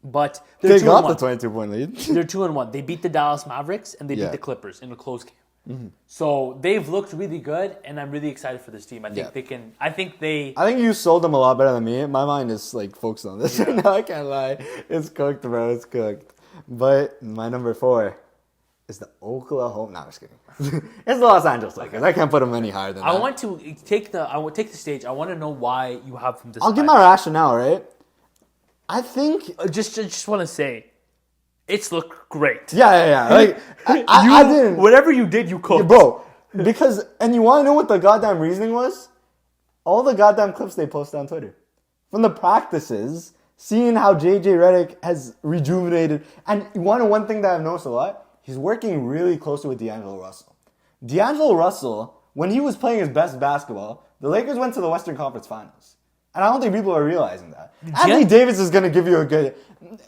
But they got the 22-point lead. They're 2-1. They beat the Dallas Mavericks and they beat the Clippers in a close game. So they've looked really good, and I'm really excited for this team. I think they can. I think you sold them a lot better than me. My mind is like focused on this right now. I can't lie. It's cooked, bro. It's cooked. But my number 4 is the Oklahoma. No, I'm just kidding. It's the Los Angeles Lakers. I can't put them any higher than that. I want to take the stage. I want to know why you have them this. I'll give my rationale, right? I think just want to say, it's looked great. Yeah. Like I didn't. Whatever you did, you cooked, bro. Because you want to know what the goddamn reasoning was? All the goddamn clips they post on Twitter from the practices. Seeing how JJ Redick has rejuvenated. And you want to know one thing that I've noticed a lot? He's working really closely with D'Angelo Russell. D'Angelo Russell, when he was playing his best basketball, the Lakers went to the Western Conference Finals. And I don't think people are realizing that. Anthony Davis is going to give you a good...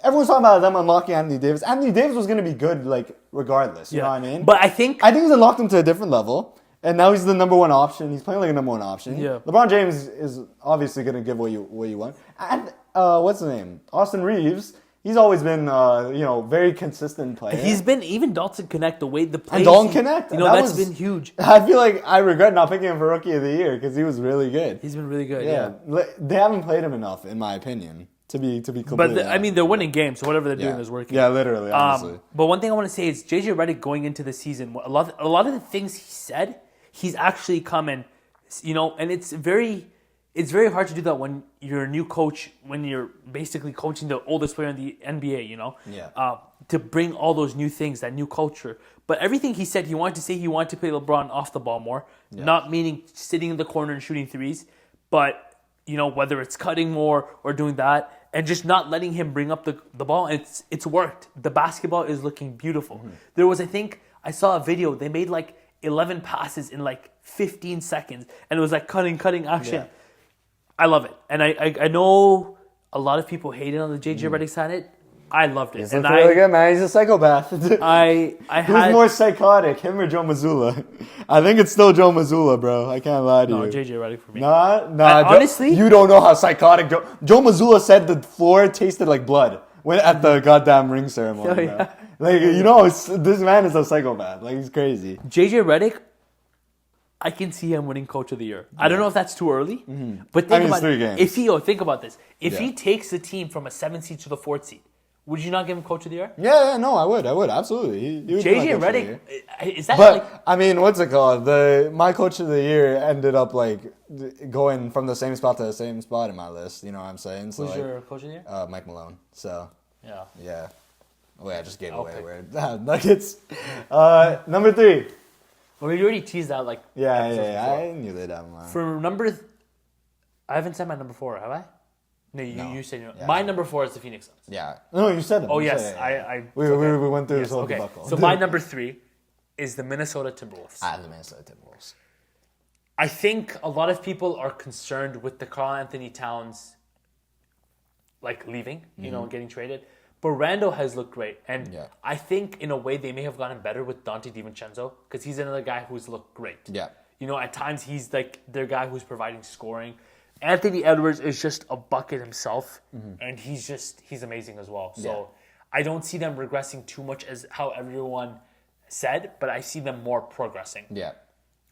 Everyone's talking about them unlocking Anthony Davis. Anthony Davis was going to be good, like, regardless. You know what I mean? But I think he's unlocked him to a different level. And now he's the number 1 option. He's playing like a number 1 option. Yeah. LeBron James is obviously going to give what you want. And what's his name? Austin Reeves. He's always been, very consistent player. He's been even Dalton Connect the way the plays. And Dalton Connect, that's been huge. I feel like I regret not picking him for Rookie of the Year because he was really good. He's been really good. Yeah. They haven't played him enough, in my opinion, to be completely. But they're winning games, so whatever they're doing is working. Yeah, literally, honestly. But one thing I want to say is JJ Redick going into the season. A lot of the things he said, he's actually come and it's very hard to do that when you're a new coach, when you're basically coaching the oldest player in the NBA, to bring all those new things, that new culture. But everything he said, he wanted to play LeBron off the ball more, not meaning sitting in the corner and shooting threes, but whether it's cutting more or doing that, and just not letting him bring up the ball. And it's worked. The basketball is looking beautiful. There was, I saw a video. They made like 11 passes in like 15 seconds, and it was like cutting action. Yeah. I love it, and I know a lot of people hated on the JJ Redick sign. I loved it. He's really good, man. He's a psychopath. Who's more psychotic, him or Joe Mazzulla? I think it's still Joe Mazzulla, bro. I can't lie to you. No, JJ Redick for me. Nah. Honestly, you don't know how psychotic Joe Mazzulla said the floor tasted like blood at the goddamn ring ceremony. Oh, yeah. Bro. This man is a psychopath. Like, he's crazy. JJ Redick, I can see him winning Coach of the Year. I don't know if that's too early, but think about 3 games. think about this. If he takes the team from a 7th seed to the 4th seed, would you not give him Coach of the Year? Yeah, no, I would, absolutely. He would JJ Redick, is that But, what's it called? My Coach of the Year ended up, going from the same spot to the same spot in my list. You know what I'm saying? So, who's your Coach of the Year? Mike Malone. So, yeah. Oh, yeah, I just gave I'll away pick. where Nuggets. Number 3. Well, you already teased that, Yeah, before. I knew they'd have mine. For I haven't said my number 4, have I? No, you said my number 4 is the Phoenix Suns. Yeah. No, you said them. Oh, You yes. said it, We We went through this whole okay. debacle. So my number 3 is the Minnesota Timberwolves. The Minnesota Timberwolves. I think a lot of people are concerned with the Karl Anthony Towns leaving, getting traded. But Randall has looked great. And I think in a way they may have gotten better with Dante DiVincenzo because he's another guy who's looked great. Yeah. At times he's their guy who's providing scoring. Anthony Edwards is just a bucket himself, and he's amazing as well. So I don't see them regressing too much as how everyone said, but I see them more progressing. Yeah.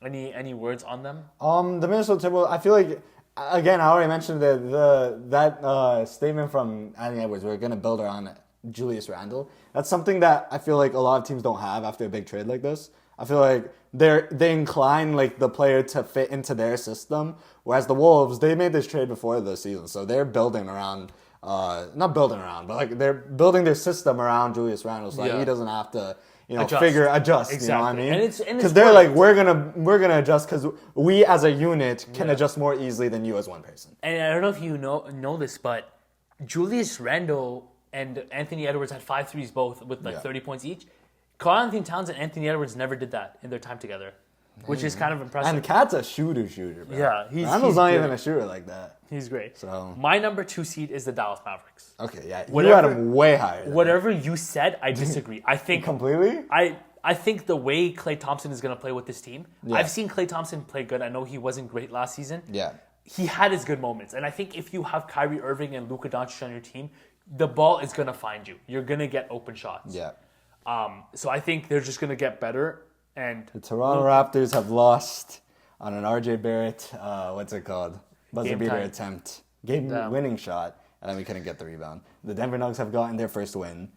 Any words on them? The Minnesota Timberwolves, I feel like, again, I already mentioned that statement from Anthony Edwards, we're going to build around Julius Randle. That's something that I feel like a lot of teams don't have after a big trade like this. I feel like they incline the player to fit into their system, whereas the Wolves, they made this trade before the season, so they're building around, not building around, but they're building their system around Julius Randle, so he doesn't have to adjust. Exactly. You know what I mean? And because they're we're gonna adjust because we as a unit can adjust more easily than you as one person. And I don't know if you know this, but Julius Randle and Anthony Edwards had 5 threes both with 30 points each. Karl Anthony Towns and Anthony Edwards never did that in their time together, which is kind of impressive. And Cat's a shooter, bro. Yeah, Randall's not even a shooter like that. He's great. So my number 2 seed is the Dallas Mavericks. Okay, yeah, you had him way higher. Whatever you said, I disagree. I think completely. I think the way Klay Thompson is going to play with this team, I've seen Klay Thompson play good. I know he wasn't great last season. Yeah, he had his good moments, and I think if you have Kyrie Irving and Luka Doncic on your team, the ball is going to find you. You're going to get open shots. Yeah. So I think they're just going to get better. And the Toronto Raptors have lost on an RJ Barrett, buzzer beater attempt, game-winning shot, and then we couldn't get the rebound. The Denver Nuggets have gotten their first win,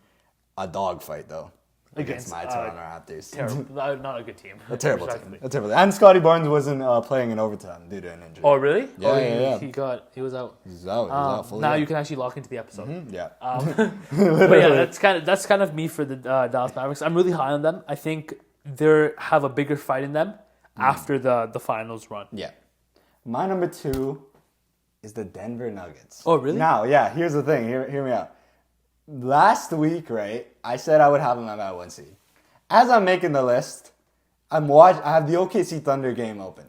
a dogfight though, against my Toronto Raptors. Terrible, not a good team. A terrible team. And Scotty Barnes wasn't playing in overtime due to an injury. Oh really? Yeah. He was out. He was out fully. Now you can actually lock into the episode. Mm-hmm. Yeah. But yeah, that's kind of me for the Dallas Mavericks. I'm really high on them. I think they have a bigger fight in them after the finals run. Yeah. My number 2 is the Denver Nuggets. Oh really? Now, here's the thing. Hear me out. Last week, right, I said I would have them at my 1 seed. As I'm making the list, I have the OKC Thunder game open.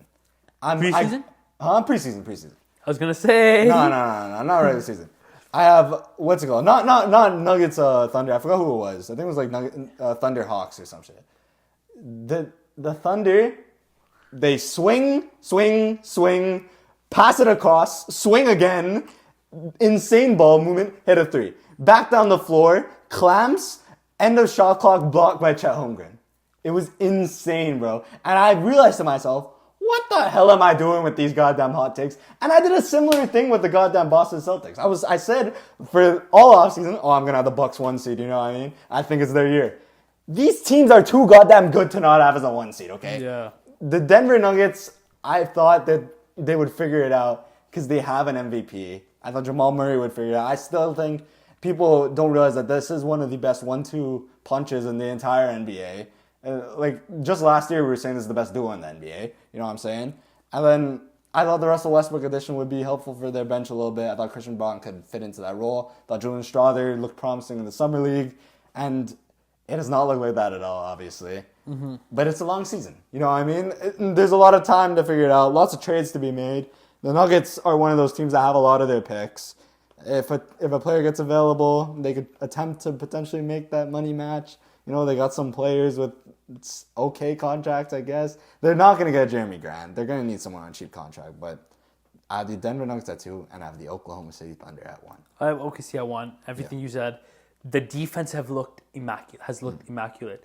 Preseason? Preseason. I was gonna say. No, not regular season. I have Not Nuggets Thunder. I forgot who it was. I think it was Thunder Hawks or some shit. The Thunder, they swing, pass it across, swing again, insane ball movement, hit a 3. Back down the floor, clamps, end of shot clock, blocked by Chet Holmgren. It was insane, bro. And I realized to myself, what the hell am I doing with these goddamn hot takes? And I did a similar thing with the goddamn Boston Celtics. I said for all offseason, I'm going to have the Bucks 1 seed, you know what I mean? I think it's their year. These teams are too goddamn good to not have as a 1 seed, okay? Yeah. The Denver Nuggets, I thought that they would figure it out because they have an MVP. I thought Jamal Murray would figure it out. I still think people don't realize that this is one of the best 1-2 punches in the entire NBA. Just last year we were saying this is the best duo in the NBA. You know what I'm saying? And then I thought the Russell Westbrook addition would be helpful for their bench a little bit. I thought Christian Braun could fit into that role. I thought Julian Strawther looked promising in the Summer League. And it does not look like that at all, obviously. Mm-hmm. But it's a long season. You know what I mean? There's a lot of time to figure it out. Lots of trades to be made. The Nuggets are one of those teams that have a lot of their picks. If a player gets available, they could attempt to potentially make that money match. You know, they got some players with okay contracts, I guess. They're not going to get Jeremy Grant. They're going to need someone on a cheap contract. But I have the Denver Nuggets at 2, and I have the Oklahoma City Thunder at 1. I have OKC at 1. Everything you said. The defense has looked immaculate.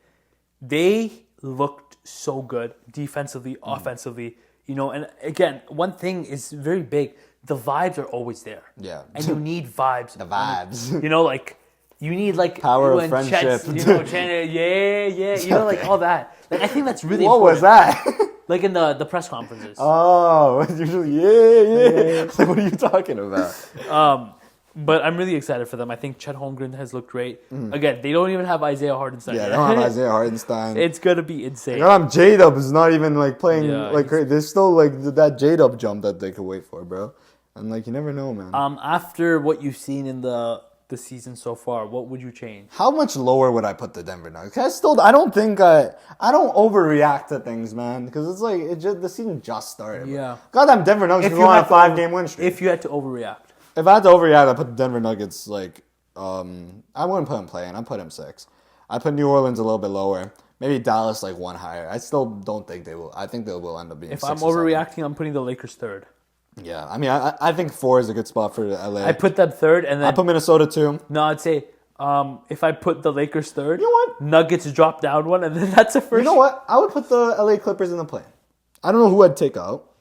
They looked so good defensively, offensively. You know, and again, one thing is very big. The vibes are always there. Yeah. And you need vibes. The vibes. You know, like, you need, like... Power of friendship. Yeah. You know, like, all that. Like, I think that's really What important. was that? Like, in the press conferences. Oh, usually, yeah. Like, what are you talking about? But I'm really excited for them. I think Chet Holmgren has looked great. Again, they don't even have Isaiah Hardenstein. Yeah, yet. they don't have Isaiah Hardenstein. It's going to be insane. J-Dub is not even, like, playing, like, he's- crazy. There's still, like, that J-Dub jump that they could wait for, bro. And, like, you never know, man. After what you've seen in the season so far, what would you change? How much lower would I put the Denver Nuggets? I don't overreact to things, man. Because it's like, the season just started. Yeah. Goddamn Denver Nuggets If can you go on a had to 5-game win streak. If you had to overreact. If I had to overreact, I'd put the Denver Nuggets, like, I wouldn't put them playing. I'd put them 6. I'd put New Orleans a little bit lower. Maybe Dallas, like, 1 higher. I still don't think they will. I think they will end up being If 6 I'm or 7. overreacting, I'm putting the Lakers 3rd. Yeah, I mean, I think 4 is a good spot for LA. I put them 3rd, and then... I put Minnesota 2. No, I'd say if I put the Lakers 3rd, You know what? Nuggets drop down 1, and then that's a first. You know what? I would put the LA Clippers in the play. I don't know who I'd take out.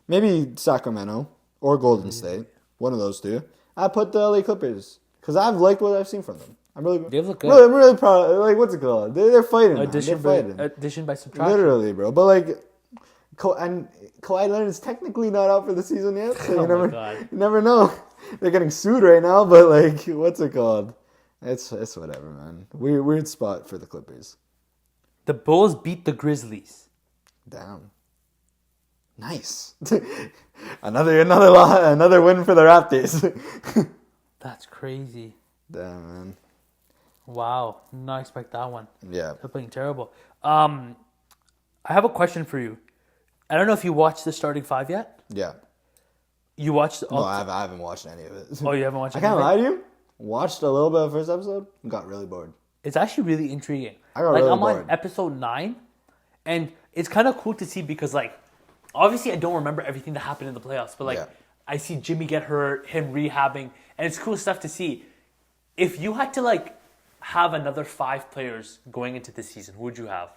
Maybe Sacramento or Golden State. One of those two. I put the LA Clippers because I've liked what I've seen from them. They've looked good. I'm really proud. Like, what's it called? They're fighting. Addition by subtraction. Literally, bro. But like, Kawhi Leonard is technically not out for the season yet. So My God. You never know. They're getting sued right now, but like, what's it called? It's whatever, man. Weird spot for the Clippers. The Bulls beat the Grizzlies. Damn. Nice. another win for the Raptors. That's crazy. Damn, man. Wow, not expect that one. Yeah. They're playing terrible. I have a question for you. I don't know if you watched the starting 5 yet. Yeah. You watched? No, I haven't watched any of it. Oh, you haven't watched? I can't lie to you. Watched a little bit of the first episode. Got really bored. It's actually really intriguing. I got really I'm bored. on episode 9, and it's kind of cool to see because, like, obviously I don't remember everything that happened in the playoffs, but like I see Jimmy get hurt, him rehabbing, and it's cool stuff to see. If you had to like have another 5 players going into this season, who would you have?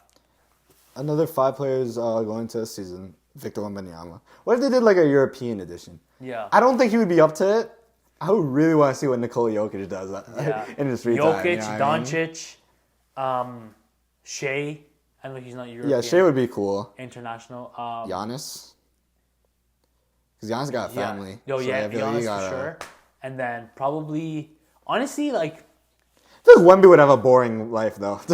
Another 5 players going into the season. Victor Wembanyama. What if they did like a European edition? Yeah. I don't think he would be up to it. I would really want to see what Nikola Jokic does in his free time. Jokic, You know what I mean? Doncic, Shea. I know he's not European. Yeah, Shea would be cool. International. Giannis. Because Giannis got a family. Yeah. I feel like Giannis for sure. And then probably, honestly, like... I feel like Wemby would have a boring life, though. I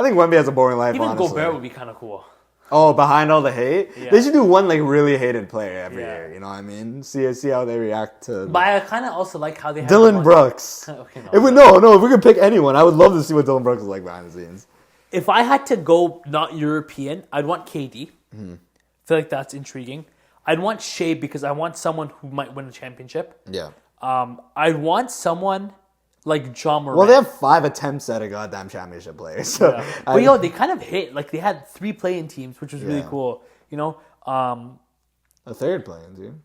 think Wemby has a boring life, Even honestly. Gobert would be kind of cool. Oh, behind all the hate? Yeah. They should do one, like, really hated player every Yeah. year, you know what I mean? See how they react to... But I kind of also like how they have... Dylan Brooks. Okay, If we could pick anyone, I would love to see what Dylan Brooks is like behind the scenes. If I had to go not European, I'd want KD. Mm-hmm. I feel like that's intriguing. I'd want Shea because I want someone who might win a championship. Yeah. I'd want someone like John Morant. Well, they have 5 attempts at a goddamn championship player, so... Yeah. But they kind of hit. Like, they had 3 play-in teams, which was really Yeah. cool. You know, A third playing team.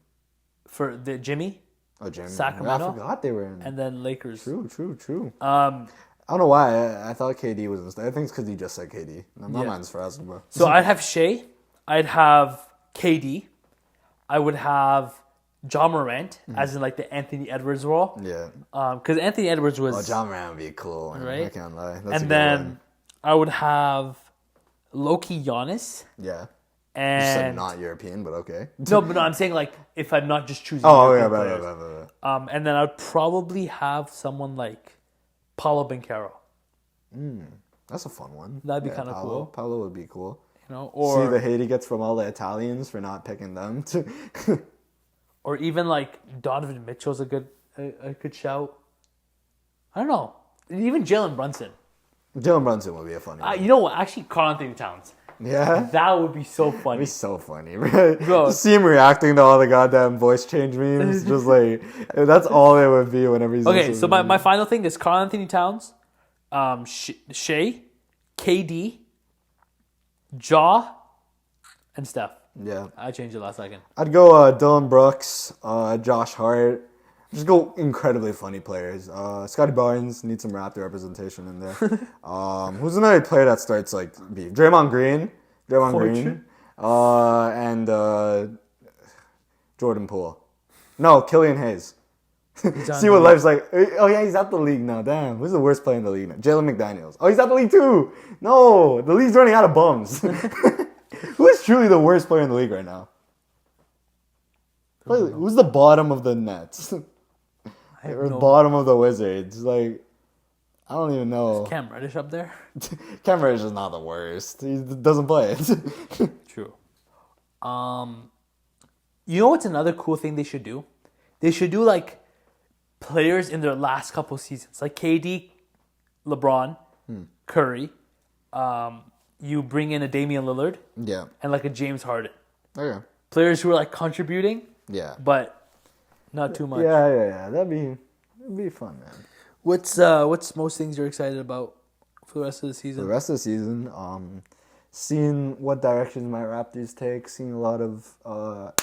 for the Jimmy Oh, Jimmy. Sacramento. I forgot they were in... and then Lakers. True. I don't know why. I thought KD was in. I think it's because you just said KD. My mind's frozen, bro. So I'd have Shea. I'd have KD. I would have John Morant, as in like the Anthony Edwards role. Yeah. Because Anthony Edwards was... Oh, John Morant would be cool. Man. Right? I can't lie. That's a and good then one. I would have Loki Giannis. Yeah. You said And... not European, but okay. No, I'm saying like if I'm not just choosing Oh, yeah, European right. players. And then I'd probably have someone like Paulo Banchero. That's a fun one. That'd be kinda Paolo. cool. Paolo would be cool. You know, See the or hate he gets from all the Italians for not picking them. or even like Donovan Mitchell's a good shout. I don't know. Even Jalen Brunson. Jalen Brunson would be a funny one. You know what? Actually, Karl Anthony Towns. Yeah? That would be so funny. It'd be so funny, right? Bro. Just see him reacting to all the goddamn voice change memes. Just like, that's all it would be whenever he's Okay, so my final thing is Karl Anthony Towns, Shea, KD, Jaw, and Steph. Yeah. I changed it last second. I'd go Dylan Brooks, Josh Hart. Just go incredibly funny players. Scotty Barnes needs some Raptor representation in there. Who's another player that starts like beef? Draymond Green. Fortune. And Jordan Poole. No, Killian Hayes. He's on See the what league. life's like. Oh yeah, he's at the league now. Damn, who's the worst player in the league now? Jalen McDaniels. Oh, he's at the league too. No, the league's running out of bums. Who is truly the worst player in the league right now? Who's the bottom of the Nets? Or bottom of the Wizards? Like, I don't even know. Is Cam Reddish up there? Cam Reddish is not the worst. He doesn't play it. True. You know what's another cool thing they should do? They should do like players in their last couple seasons, like KD, LeBron, Curry. You bring in a Damian Lillard Yeah. and like a James Harden. Okay. Players who are like contributing, Yeah. but not too much. Yeah. That'd be fun, man. What's most things you're excited about for the rest of the For season? the rest of the season, seeing what directions my Raptors take, seeing a lot of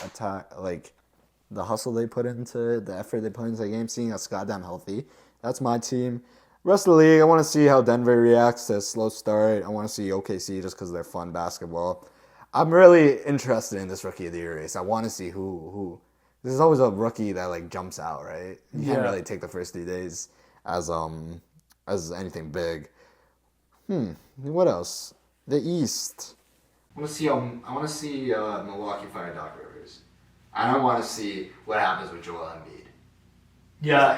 attack, like the hustle they put into it, the effort they put into the game, seeing us goddamn healthy. That's my team. Rest of the league, I want to see how Denver reacts to a slow start. I want to see OKC just because they're fun basketball. I'm really interested in this Rookie of the Year race. I want to see who. There's always a rookie that like jumps out, right? You can't really take the first 3 days as anything big. What else? The East. I want to see Milwaukee fire Doc Rivers. I don't want to see what happens with Joel Embiid. Yeah,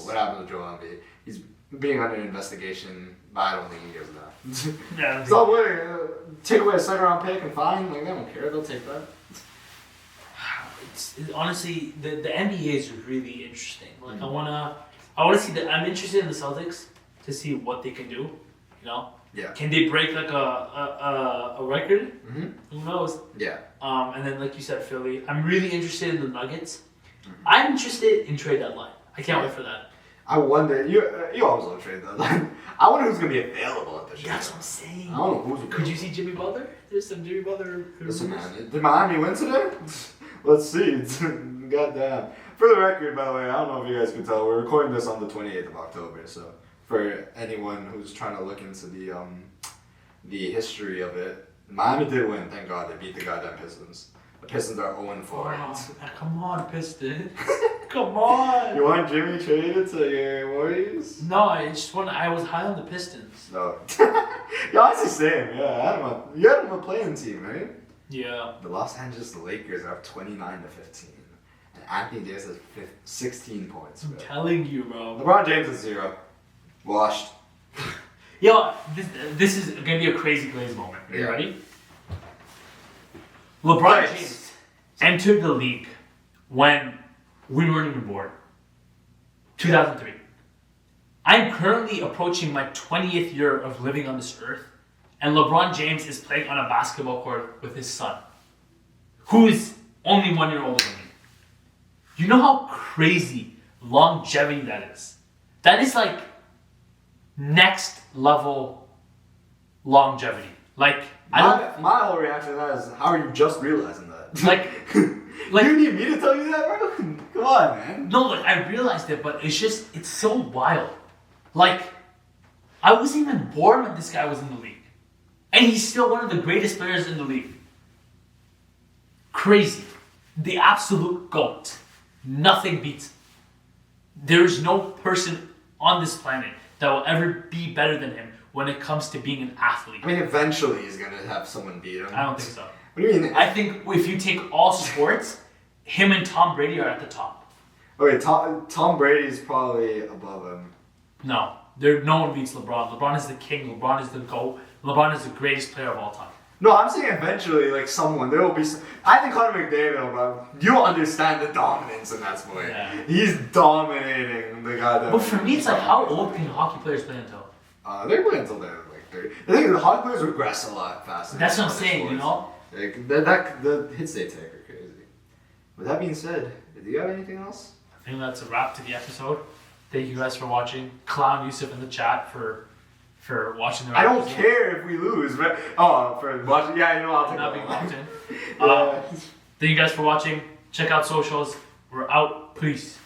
What happens with Joel Embiid? He's being under investigation, but I don't think he gives enough. yeah. So take away a second round pick and fine. Like, they don't care. They'll take that. Honestly, the NBA is really interesting. Like I wanna see that. I'm interested in the Celtics to see what they can do. You know, Yeah. can they break like a record? Mm-hmm. Who knows? Yeah. And then like you said, Philly. I'm really interested in the Nuggets. I'm interested in trade deadline. I can't wait for that. I wonder. You always love trade deadline. I wonder who's gonna be available at the trade. That's what I'm saying. I don't know who's. Could you see Jimmy Butler? There's some Jimmy Butler. Listen, man. Did Miami win today? Let's see. Goddamn. For the record, by the way, I don't know if you guys can tell, we're recording this on the 28th of October. So for anyone who's trying to look into the history of it, Miami did win. Thank God they beat the goddamn Pistons. The Pistons are 0-4. Oh, come on, Pistons. Come on. You want Jimmy traded to your Warriors? No, I just want. I was high on the Pistons. No. You're honestly saying, yeah, you had him a playing team, right? Yeah. The Los Angeles Lakers are up 29-15. And Anthony Davis has 16 points. I'm Bro. telling you, bro. LeBron James is 0. Washed. Yo, this is gonna be a crazy Glaze moment. Are you Yeah. ready? LeBron Yes. James entered the league when we weren't even born. 2003. I'm currently approaching my 20th year of living on this earth, and LeBron James is playing on a basketball court with his son, who is only 1 year older than me. You know how crazy longevity that is? That is like next level longevity. Like, My whole reaction to that is, how are you just realizing that? like, you need me to tell you that, bro? Come on, man. no, like I realized it, but it's so wild. Like, I wasn't even born when this guy was in the league, and he's still one of the greatest players in the league. Crazy, the absolute GOAT. Nothing beats him. There is no person on this planet that will ever be better than him when it comes to being an athlete. I mean, eventually he's going to have someone beat him. I don't think so. What do you mean? I think if you take all sports, him and Tom Brady are at the top. Okay, Tom Brady's probably above him. No one beats LeBron. LeBron is the king. LeBron is the GOAT. LeBron is the greatest player of all time. No, I'm saying eventually, like someone, there will be. I think Conor McDavid, bro. You'll understand the dominance in that sport. Yeah. He's dominating the guy that. But for me, it's like, how old can hockey players play until? They're playing until they're like 30. I think the hockey players regress a lot faster. That's what I'm than saying, you sports. know? Like, the hits they take are crazy. With that being said, do you have anything else? I think that's a wrap to the episode. Thank you guys for watching. Clown Yousuf in the chat for watching the I don't episode. care if we lose, but for watching, yeah, you know, I'll take Not being that. locked in. Thank you guys for watching. Check out socials. We're out. Peace.